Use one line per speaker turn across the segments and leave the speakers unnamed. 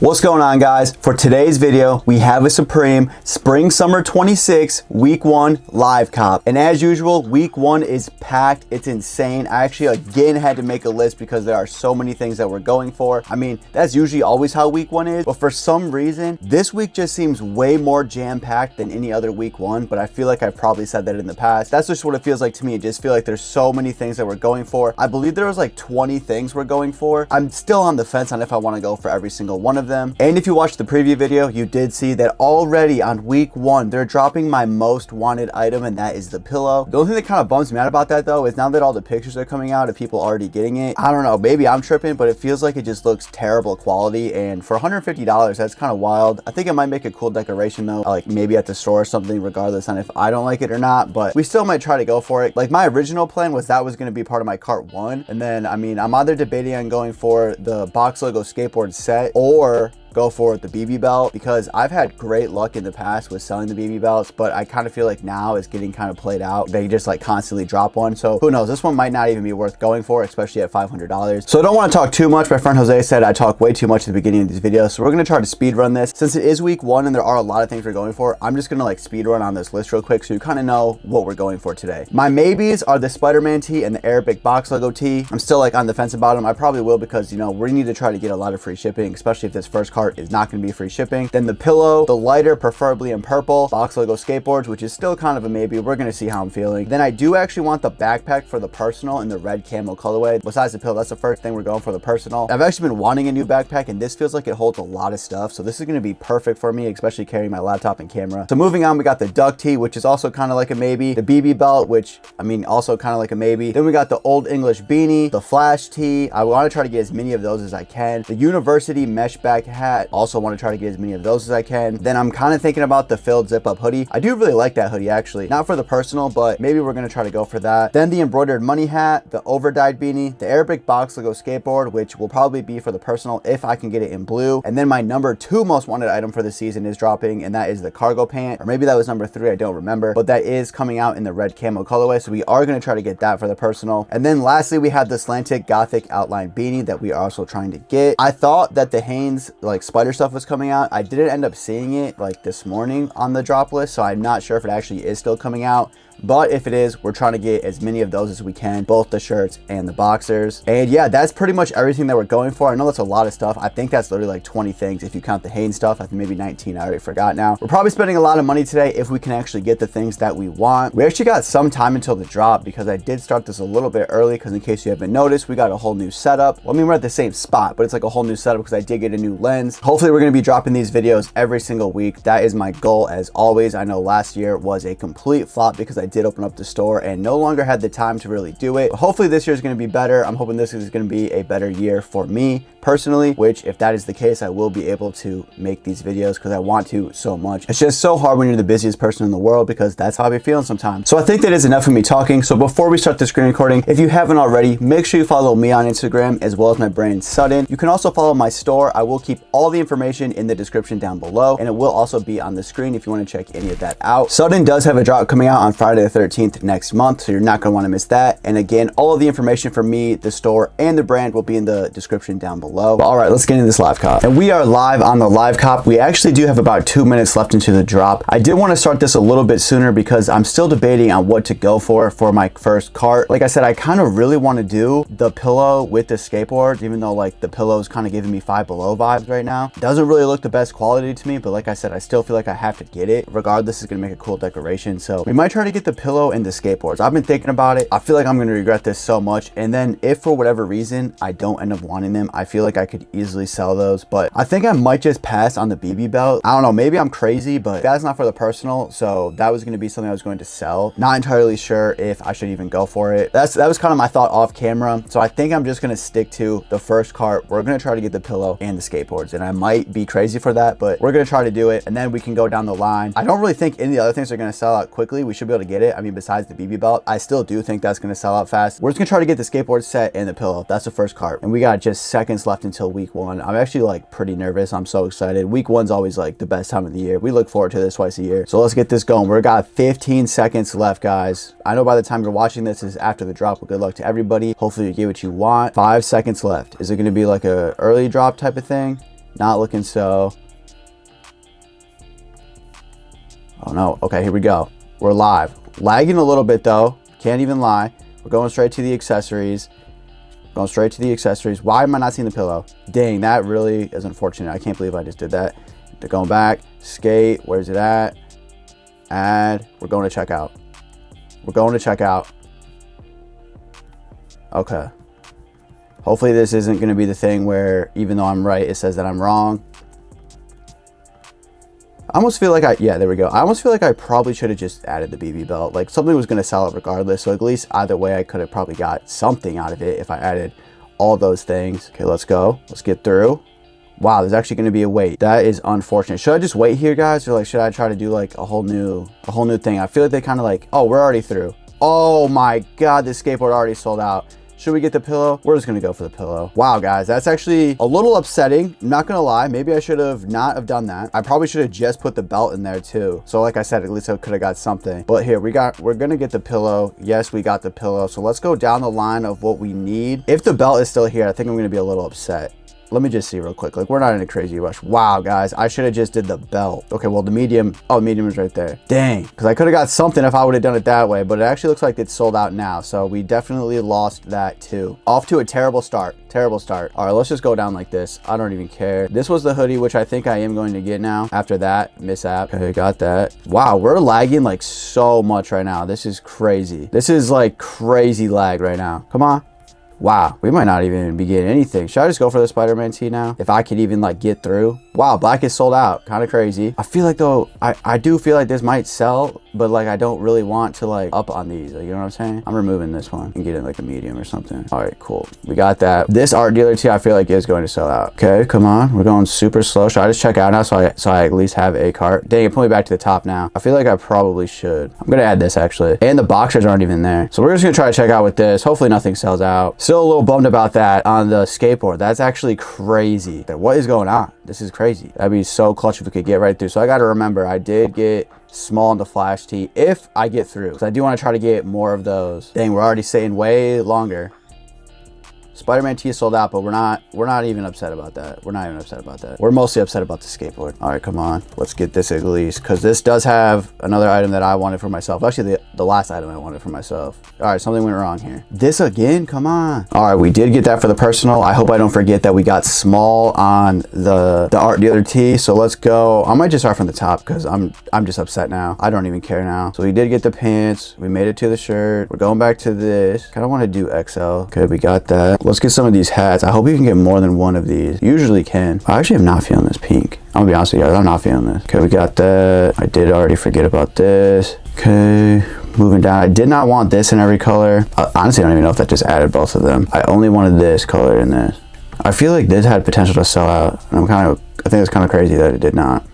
What's going on, guys? For today's video, we have a Supreme Spring Summer 26 Week 1 live cop. And as usual, Week 1 is packed. It's insane. I actually again had to make a list because there are so many things that we're going for. I mean, that's usually always how Week 1 is, but for some reason, this week just seems way more jam-packed than any other Week 1, but I feel like I've probably said that in the past. That's just what it feels like to me. I just feel like there's so many things that we're going for. I believe there was like 20 things we're going for. I'm still on the fence on if I want to go for every single one of them. And if you watched the preview video, you did see that already on Week 1, they're dropping my most wanted item, and that is the pillow. The only thing that kind of bums me out about that though is now that all the pictures are coming out of people already getting it, I don't know, maybe I'm tripping, but it feels like it just looks terrible quality. And for $150, that's kind of wild. I think it might make a cool decoration though, like maybe at the store or something, regardless on if I don't like it or not, but we still might try to go for it. Like my original plan was that was going to be part of my cart 1. And then, I mean, I'm either debating on going for the box logo skateboard set or go for the BB belt, because I've had great luck in the past with selling the BB belts, but I kind of feel like now it's getting kind of played out. They just like constantly drop one. So who knows, this one might not even be worth going for, especially at $500. So I don't want to talk too much. My friend Jose said I talk way too much at the beginning of these videos. So we're going to try to speed run this. Since it is Week 1 and there are a lot of things we're going for, I'm just going to like speed run on this list real quick so you kind of know what we're going for today. My maybes are the Spider-Man tee and the Arabic box logo tee. I'm still like on the fence about them. I probably will, because you know, we need to try to get a lot of free shipping, especially if this first cart is not going to be free shipping. Then the pillow, the lighter, preferably in purple, box logo skateboards, which is still kind of a maybe. We're gonna see how I'm feeling. Then I do actually want the backpack for the personal in the red camo colorway. Besides the pillow, that's the first thing we're going for, the personal. I've actually been wanting a new backpack, and this feels like it holds a lot of stuff, so this is gonna be perfect for me, especially carrying my laptop and camera. So moving on, we got the duck tee, which is also kind of like a maybe. The BB belt, which I mean also kind of like a maybe. Then we got the Old English beanie, the flash tee. I want to try to get as many of those as I can. The university mesh back hat, also want to try to get as many of those as I can. Then I'm kind of thinking about the filled zip up hoodie. I do really like that hoodie, actually. Not for the personal, but maybe we're going to try to go for that. Then the embroidered money hat, the over dyed beanie, the Arabic box logo skateboard, which will probably be for the personal if I can get it in blue. And then my number 2 most wanted item for the season is dropping, and that is the cargo pant, or maybe that was number 3, I don't remember, but that is coming out in the red camo colorway, so we are going to try to get that for the personal. And then lastly, we have the slanted gothic outline beanie that we are also trying to get. I thought that the Hanes like spider stuff was coming out. I didn't end up seeing it like this morning on the drop list, so I'm not sure if it actually is still coming out. But if it is, we're trying to get as many of those as we can, both the shirts and the boxers. And yeah, that's pretty much everything that we're going for. I know that's a lot of stuff. I think that's literally like 20 things if you count the Hanes stuff. I think maybe 19, I already forgot now. We're probably spending a lot of money today if we can actually get the things that we want. We actually got some time until the drop, because I did start this a little bit early, because in case you haven't noticed, we got a whole new setup. Well, I mean, we're at the same spot, but it's like a whole new setup because I did get a new lens. Hopefully we're going to be dropping these videos every single week. That is my goal as always. I know last year was a complete flop because I did open up the store and no longer had the time to really do it. But hopefully this year is going to be better. I'm hoping this is going to be a better year for me personally, which if that is the case, I will be able to make these videos because I want to so much. It's just so hard when you're the busiest person in the world, because that's how I be feeling sometimes. So I think that is enough of me talking. So before we start the screen recording, if you haven't already, make sure you follow me on Instagram as well as my brand Sudden. You can also follow my store. I will keep all the information in the description down below, and it will also be on the screen if you want to check any of that out. Sudden does have a drop coming out on Friday the 13th next month, so you're not going to want to miss that. And again, all of the information from me, the store, and the brand will be in the description down below. But all right, let's get into this live cop. And we are live on the live cop. We actually do have about 2 minutes left into the drop. I did want to start this a little bit sooner because I'm still debating on what to go for my first cart. Like I said, I kind of really want to do the pillow with the skateboard, even though like the pillow is kind of giving me Five Below vibes right now. It doesn't really look the best quality to me, but like I said, I still feel like I have to get it. Regardless, it's going to make a cool decoration. So we might try to get the pillow and the skateboards. I've been thinking about it. I feel like I'm going to regret this so much. And then if for whatever reason I don't end up wanting them, I feel like I could easily sell those. But I think I might just pass on the BB belt. I don't know, maybe I'm crazy, but that's not for the personal, so that was going to be something I was going to sell. Not entirely sure if I should even go for it. That was kind of my thought off camera. So I think I'm just going to stick to the first cart. We're going to try to get the pillow and the skateboards, and I might be crazy for that, but we're going to try to do it, and then we can go down the line. I don't really think any of the other things are going to sell out quickly. We should be able to get it. I mean, besides the BB belt, I still do think that's going to sell out fast. We're just going to try to get the skateboard set and the pillow. That's the first cart, and we got just seconds left until Week 1. I'm actually like pretty nervous. I'm so excited. Week 1's always like the best time of the year. We look forward to this twice a year. So let's get this going. We've got 15 seconds left, guys. I know by the time you're watching this is after the drop, but good luck to everybody. Hopefully you get what you want. 5 seconds left. Is it going to be like a early drop type of thing? Not looking so. Oh no, okay, here we go. We're live. Lagging a little bit though, can't even lie. We're going straight to the accessories. Going straight to the accessories. Why am I not seeing the pillow? Dang, that really is unfortunate. I can't believe I just did that. They're going back, skate, where's it at? Add, we're going to checkout. We're going to checkout. Okay. Hopefully this isn't going to be the thing where even though I'm right, it says that I'm wrong. I almost feel like yeah, there we go. I almost feel like I probably should have just added the BB belt. Like something was going to sell it regardless. So at least either way, I could have probably got something out of it if I added all those things. Okay, let's go. Let's get through. Wow, there's actually going to be a wait. That is unfortunate. Should I just wait here, guys? Or like, should I try to do like a whole new thing? I feel like they kind of like, oh, we're already through. Oh my God, this skateboard already sold out. Should we get the pillow? We're just gonna go for the pillow. Wow, guys, that's actually a little upsetting. I'm not gonna lie. Maybe I should have not have done that. I probably should have just put the belt in there too. So like I said, at least I could have got something. But here, we're gonna get the pillow. Yes, we got the pillow. So let's go down the line of what we need. If the belt is still here, I think I'm gonna be a little upset. Let me just see real quick. Like, we're not in a crazy rush. Wow, guys, I should have just did the belt. Okay, well, the medium, oh, medium is right there. Dang, because I could have got something if I would have done it that way, but it actually looks like it's sold out now. So we definitely lost that too. Off to a terrible start. Terrible start. All right, let's just go down like this. I don't even care. This was the hoodie, which I think I am going to get now after that mishap. Okay, got that. Wow, we're lagging like so much right now. This is crazy. This is like crazy lag right now. Come on. Wow, we might not even be getting anything. Should I just go for the Spider-Man tee now? If I could even like get through. Wow, black is sold out. Kind of crazy. I feel like though, I do feel like this might sell, but like I don't really want to like up on these. Like, you know what I'm saying? I'm removing this one and getting like a medium or something. All right, cool. We got that. This art dealer tee I feel like is going to sell out. Okay, come on. We're going super slow. Should I just check out now so I at least have a cart? Dang, it put me back to the top now. I feel like I probably should. I'm gonna add this actually. And the boxers aren't even there. So we're just gonna try to check out with this. Hopefully nothing sells out. Still a little bummed about that on the skateboard. That's actually crazy. What is going on? This is crazy. That'd be so clutch if we could get right through. So I got to remember, I did get small into flash tee if I get through, because I do want to try to get more of those. Dang, we're already staying way longer. Spider-Man tee is sold out, but we're not even upset about that. We're not even upset about that. We're mostly upset about the skateboard. All right, come on. Let's get this at least, because this does have another item that I wanted for myself. Actually, the last item I wanted for myself. All right, something went wrong here. This again? Come on. All right, we did get that for the personal. I hope I don't forget that we got small on the art dealer tee. So let's go. I might just start from the top because I'm just upset now. I don't even care now. So we did get the pants. We made it to the shirt. We're going back to this. Kind of want to do XL. Okay, we got that. Let's get some of these hats. I hope you can get more than one of these. Usually can. I actually am not feeling this pink. I'm gonna be honest with you guys, I'm not feeling this. Okay, we got that. I did already forget about this. Okay, moving down. I did not want this in every color. Honestly, I don't even know if that just added both of them. I only wanted this color in this. I feel like this had potential to sell out. And I think it's kind of crazy that it did not.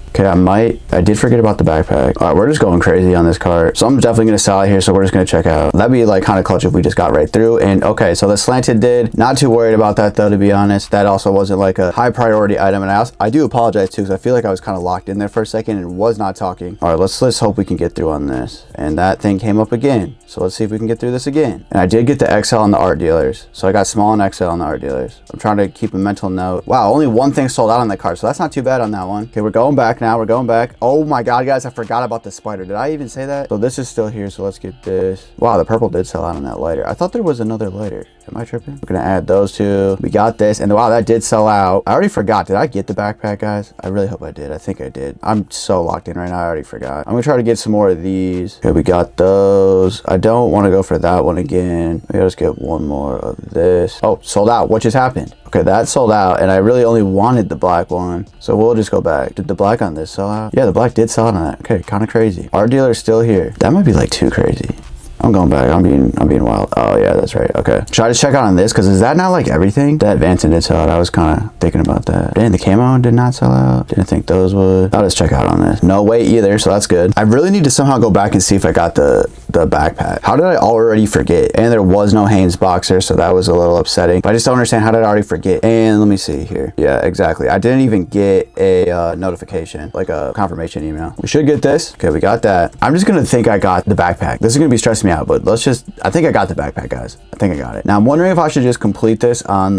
Okay, I did forget about the backpack. All right, we're just going crazy on this cart. So I'm definitely gonna sell it here, so we're just gonna check out. That'd be like kind of clutch if we just got right through. And okay, so the slanted did. Not too worried about that though, to be honest. That also wasn't like a high priority item. And I do apologize too, because I feel like I was kind of locked in there for a second and was not talking. All right, let's hope we can get through on this. And that thing came up again. So let's see if we can get through this again. And I did get the XL on the art dealers. So I got small and XL on the art dealers. I'm trying to keep a mental note. Wow, only one thing sold out on the cart. So that's not too bad on that one. Okay, we're going back now. We're going back. Oh my God, guys, I forgot about the spider. Did I even say that? So this is still here. So let's get this. Wow, the purple did sell out on that lighter. I thought there was another lighter. Am I tripping? We're gonna add those two. We got this. And wow, that did sell out. I already forgot. Did I get the backpack, guys? I really hope I did. I think I did. I'm so locked in right now. I already forgot. I'm gonna try to get some more of these. Okay, we got those. I don't want to go for that one again. We gotta just get one more of this. Oh, sold out. What just happened? Okay, that sold out, and I really only wanted the black one. So we'll just go back. Did the black on this sell out? Yeah, the black did sell out on that. Okay, kind of crazy. Our dealer's still here. That might be like too crazy. I'm going back. I'm being wild. Oh yeah, that's right. Okay. Should I just check out on this? Because is that not like everything? That Vanson did sell out. I was kind of thinking about that. Dang, the camo did not sell out. Didn't think those would. I'll just check out on this. No weight either, so that's good. I really need to somehow go back and see if I got the the backpack. How did I already forget? And there was no Hanes boxer, so that was a little upsetting. But I just don't understand, how did I already forget? And let me see here. Yeah, exactly. I didn't even get a notification, like a confirmation email. We should get this. Okay, we got that. I'm just gonna think I got the backpack. This is gonna be stressing me out, but I think I got the backpack, guys. I think I got it. Now I'm wondering if I should just complete this on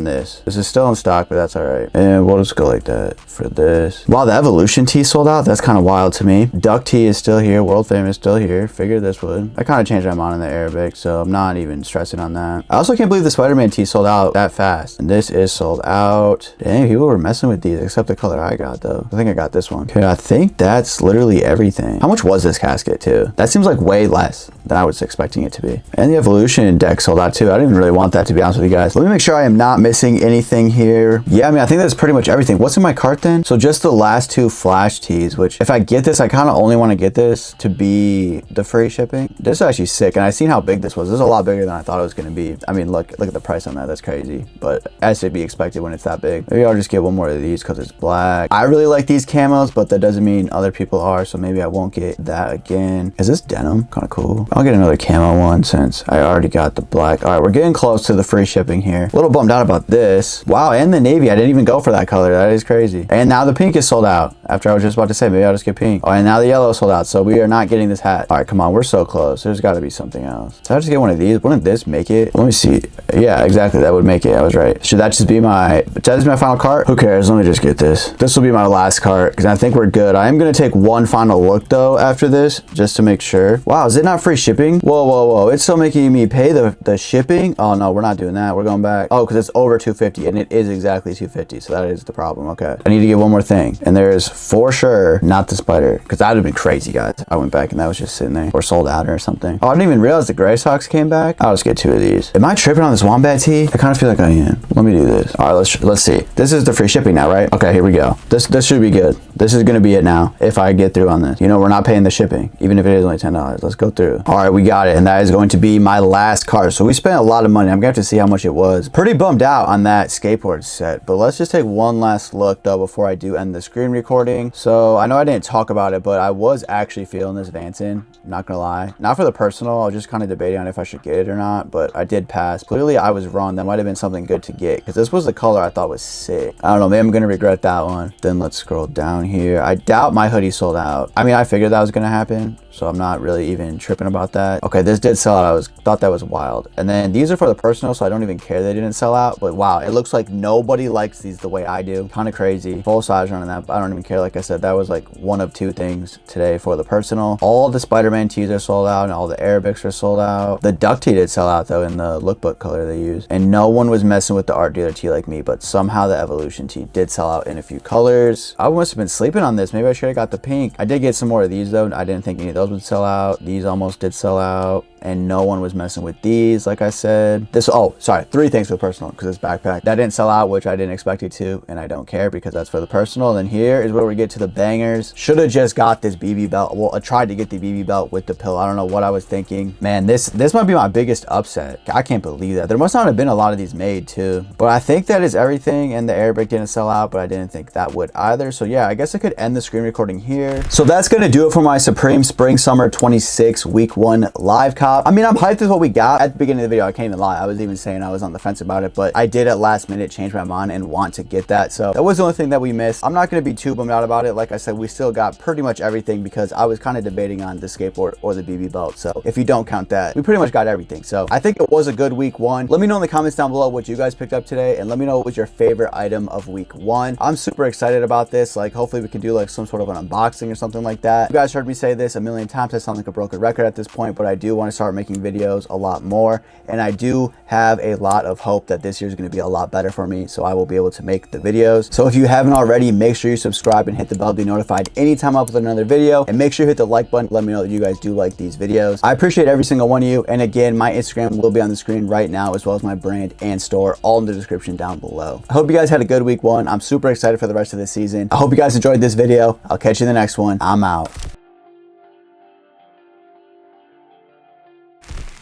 this. This is still in stock, but that's all right. And we'll just go like that for this. Wow, the evolution tee sold out. That's kind of wild to me. Duck tee is still here. World famous still here. Figured this would. I kind of changed my mind in the Arabic, so I'm not even stressing on that. I also can't believe the Spider-Man tee sold out that fast. And this is sold out. Dang, people were messing with these, except the color I got though. I think I got this one. Okay, I think that's literally everything. How much was this casket too? That seems like way less than I was expecting it to be. And the evolution deck sold out too. I didn't even really want that, to be honest with you guys. Let me make sure I am not missing anything here. Yeah, I mean, I think that's pretty much everything. What's in my cart then? So just the last two flash tees, which if I get this, I kind of only want to get this to be the free shipping. This is actually sick. And I seen how big this was. This is a lot bigger than I thought it was going to be. I mean, look at the price on that. That's crazy. But as to be expected when it's that big. Maybe I'll just get one more of these because it's black. I really like these camos, but that doesn't mean other people are. So maybe I won't get that again. Is this denim? Kind of cool. I'll get another camo one since I already got the black. All right, we're getting close to the free shipping here. A little bummed out about this. Wow, and the navy. I didn't even go for that color. That is crazy. And now the pink is sold out. After I was just about to say, maybe I'll just get pink. Oh, and now the yellow is sold out. So we are not getting this hat. All right, come on. We're so close. There's got to be something else. So I just get one of these. Wouldn't this make it? Let me see. Yeah, exactly. That would make it. I was right. Should that just be my final cart? Who cares? Let me just get this. This will be my last cart because I think we're good. I am going to take one final look though after this just to make sure. Wow, is it not free shipping? Whoa, whoa, whoa. It's still making me pay the shipping? Oh no, we're not doing that. We're going back. Oh, because it's over $250 and it is exactly $250. So that is the problem. Okay. I need to get one more thing. And there's for sure not the spider because that would have been crazy, guys. I went back and that was just sitting there or sold out or something. Oh, I didn't even realize the Gray Sox came back. I'll just get two of these. Am I tripping on this wombat tee? I kind of feel like I am. Let me do this. All right, let's see. This is the free shipping now, right? Okay, here we go. This should be good. This is going to be it now if I get through on this. You know, we're not paying the shipping, even if it is only $10. Let's go through. All right, we got it. And that is going to be my last cart. So we spent a lot of money. I'm going to have to see how much it was. Pretty bummed out on that skateboard set, but let's just take one last look though before I do end the screen recording. So I know I didn't talk about it, but I was actually feeling this Vanson. I'm not gonna lie. Not for the personal. I was just kind of debating on if I should get it or not, but I did pass. Clearly I was wrong. That might have been something good to get because this was the color I thought was sick. I don't know. Maybe I'm gonna regret that one. Then let's scroll down here. I doubt my hoodie sold out. I mean, I figured that was gonna happen, so I'm not really even tripping about that. Okay, this did sell out. I thought that was wild. And then these are for the personal, so I don't even care they didn't sell out. But wow, it looks like nobody likes these the way I do. Kind of crazy. Full size running that. I don't even care. Like I said, that was like one of two things today for the personal. All the Spider-Man tees are sold out and all the Arabics are sold out. The duck tee did sell out though in the lookbook color they used. And no one was messing with the art dealer tee like me, but somehow the evolution tee did sell out in a few colors. I must have been sleeping on this. Maybe I should have got the pink. I did get some more of these though. I didn't think any of those would sell out. These almost did sell out. And no one was messing with these, like I said. Three things for the personal, because it's backpack. That didn't sell out, which I didn't expect it to, and I don't care because that's for the personal. And then here is where we get to the bangers. Should have just got this BB belt. Well, I tried to get the BB belt with the pill. I don't know what I was thinking. Man, this might be my biggest upset. I can't believe that. There must not have been a lot of these made too. But I think that is everything, and the Arabic didn't sell out, but I didn't think that would either. So yeah, I guess I could end the screen recording here. So that's gonna do it for my Supreme Spring Summer 26 Week 1 live cop. I mean, I'm hyped with what we got. At the beginning of the video, I can't even lie. I was even saying I was on the fence about it, but I did at last minute change my mind and want to get that. So that was the only thing that we missed. I'm not going to be too bummed out about it. Like I said, we still got pretty much everything because I was kind of debating on the skateboard or the BB belt. So if you don't count that, we pretty much got everything. So I think it was a good week 1. Let me know in the comments down below what you guys picked up today, and let me know what was your favorite item of week 1. I'm super excited about this. Like, hopefully we can do like some sort of an unboxing or something like that. You guys heard me say this a million times. I sound like a broken record at this point, but I do want to start making videos a lot more, and I do have a lot of hope that this year is going to be a lot better for me, so I will be able to make the videos. So if you haven't already, make sure you subscribe and hit the bell to be notified anytime I upload another video, and make sure you hit the like button. Let me know that you guys do like these videos. I appreciate every single one of you, and again, my Instagram will be on the screen right now, as well as my brand and store, all in the description down below. I hope you guys had a good week 1. I'm super excited for the rest of the season. I hope you guys enjoyed this video. I'll catch you in the next one. I'm out.